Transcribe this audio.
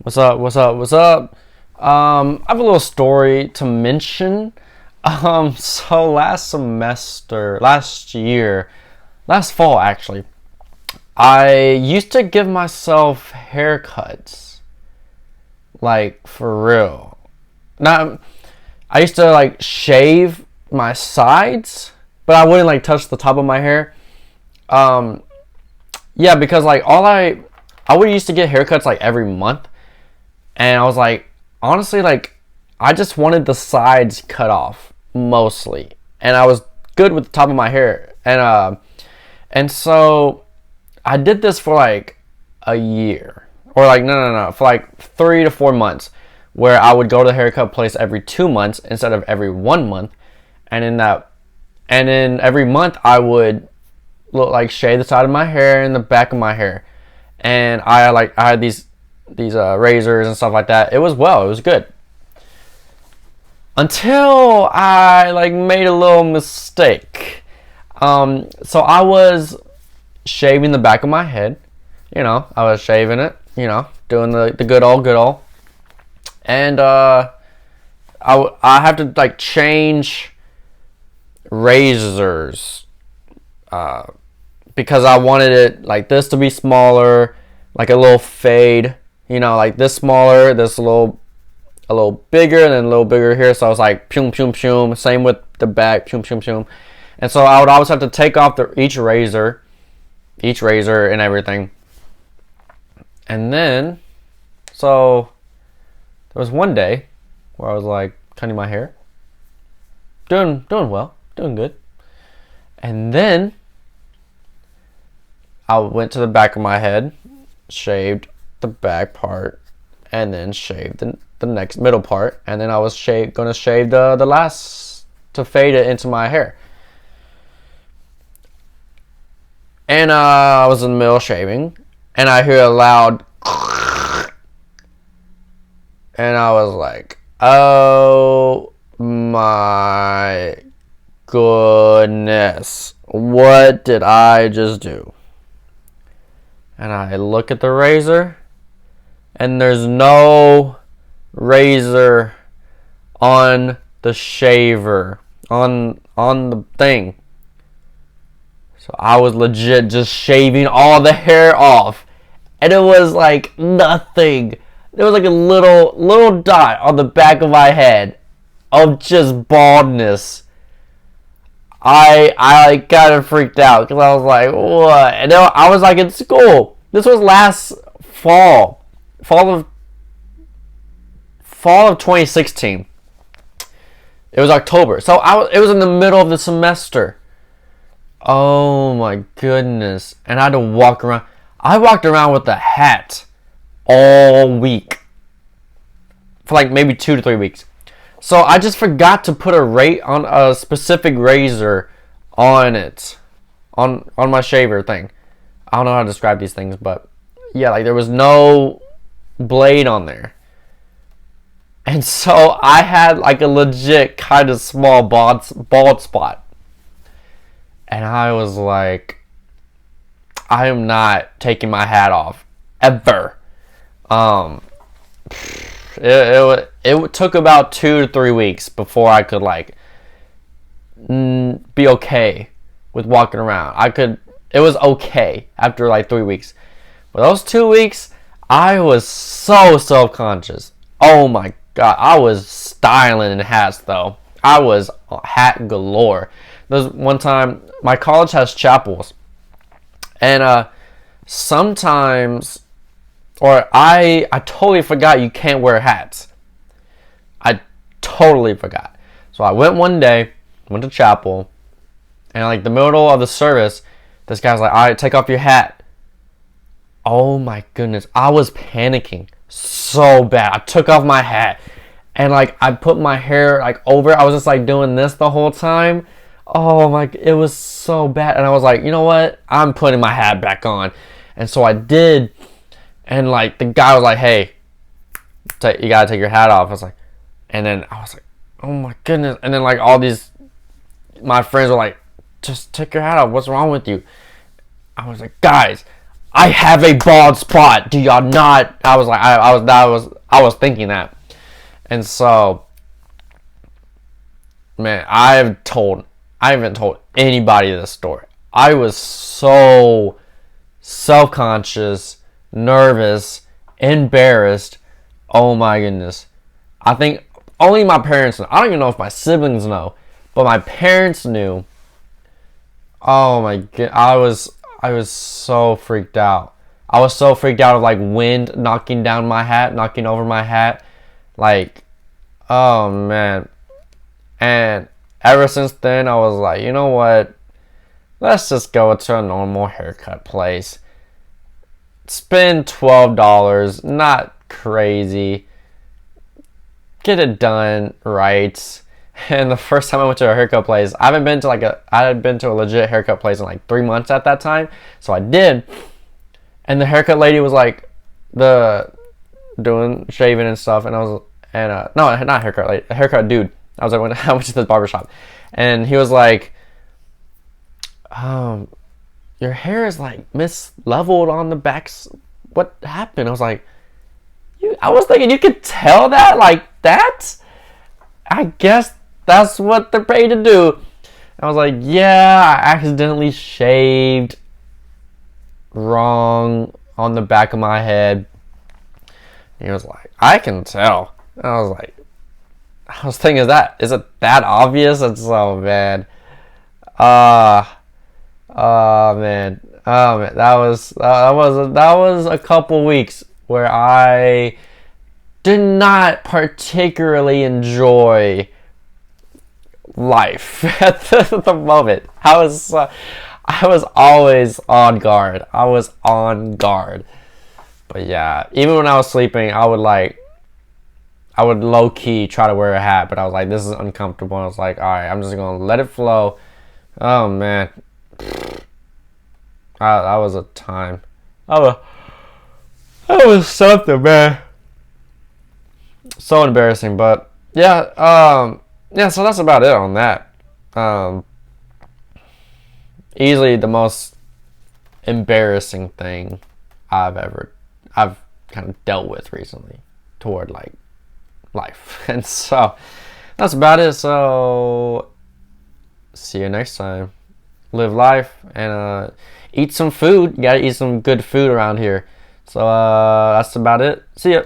What's up? What's up? What's up? I have a little story to mention. So last fall actually, I used to give myself haircuts, like for real. Not, I used to like shave my sides, but I wouldn't like touch the top of my hair. Um, yeah, because like I would used to get haircuts like every month. And I was like, honestly, like, I just wanted the sides cut off mostly, and I was good with the top of my hair, and so I did this for like a year, or like no, for like 3 to 4 months, where I would go to the haircut place every 2 months instead of every 1 month, and then every month I would look like shave the side of my hair and the back of my hair, and I had these razors and stuff like that. It was good until I like made a little mistake. So I was shaving the back of my head, I was shaving it, doing the good old, and I have to like change razors because I wanted it like this to be smaller, like a little fade. Like this smaller, this a little bigger, and then a little bigger here. So I was like, pum, pum, pum. Same with the back, pum, pum, pum. And so I would always have to take off each razor and everything. And then, so there was one day where I was like cutting my hair, doing well, doing good. And then I went to the back of my head, shaved the back part, and then shaved the next middle part, and then I was gonna shave the last to fade it into my hair. And I was in the middle of shaving, and I hear a loud, and I was like, "Oh my goodness, what did I just do?" And I look at the razor, and there's no razor on the shaver, on the thing. So I was legit just shaving all the hair off, and it was like nothing. There was like a little dot on the back of my head of just baldness. I like kind of freaked out because I was like, what? And then I was like in school. This was last fall of 2016. It was October, so it was in the middle of the semester. Oh my goodness! And I had to walk around. I walked around with a hat all week for like maybe 2 to 3 weeks. So I just forgot to put on a specific razor on it, on my shaver thing. I don't know how to describe these things, but yeah, like there was no blade on there. And so I had like a legit kind of small bald spot. And I was like, I am not taking my hat off ever. It took about 2 to 3 weeks before I could like be okay with walking around. It was okay after like 3 weeks. But those 2 weeks, I was so self-conscious. Oh my God, I was styling in hats though. I was hat galore. There's one time, my college has chapels, and sometimes, or I totally forgot you can't wear hats. I totally forgot. So I went one day, went to chapel, and like the middle of the service, this guy's like, "All right, take off your hat." Oh my goodness, I was panicking so bad. I took off my hat, and like I put my hair like over it. I was just like doing this the whole time. Oh my, it was so bad. And I was like, you know what? I'm putting my hat back on. And so I did. And like the guy was like, "Hey, you gotta take your hat off." I was like, and then I was like, oh my goodness. And then like my friends were like, "Just take your hat off. What's wrong with you?" I was like, "Guys, I have a bald spot. Do y'all not? I was like, I was thinking that. And so, man, I haven't told anybody this story. I was so self-conscious, nervous, embarrassed. Oh my goodness. I think only my parents know. I don't even know if my siblings know, but my parents knew. Oh my god, I was so freaked out. I was so freaked out of like wind knocking down my hat, knocking over my hat. Like, oh man. And ever since then I was like, you know what? Let's just go to a normal haircut place. Spend $12, not crazy. Get it done right. And the first time I went to a haircut place, I had been to a legit haircut place in like 3 months at that time. So I did. And the haircut lady was like doing shaving and stuff, and no, not haircut lady, a haircut dude. I was like, when I went to the barbershop, and he was like, your hair is like misleveled on the backs. What happened? I was like, I was thinking you could tell that like that. I guess that's what they're paid to do. I was like, yeah, I accidentally shaved wrong on the back of my head. And he was like, I can tell. And I was thinking, is it that obvious? It's so bad. Oh man, that was a couple weeks where I did not particularly enjoy life at the moment. I was always on guard. I was on guard. But yeah, even when I was sleeping, I would low key try to wear a hat, but I was like, this is uncomfortable. And I was like, all right, I'm just gonna let it flow. Oh man, that was a time. That was something, man. So embarrassing, but yeah, so that's about it on that. Easily the most embarrassing thing I've kind of dealt with recently toward like life. And so that's about it. So see you next time. Live life and eat some food. You gotta eat some good food around here. So that's about it. See ya.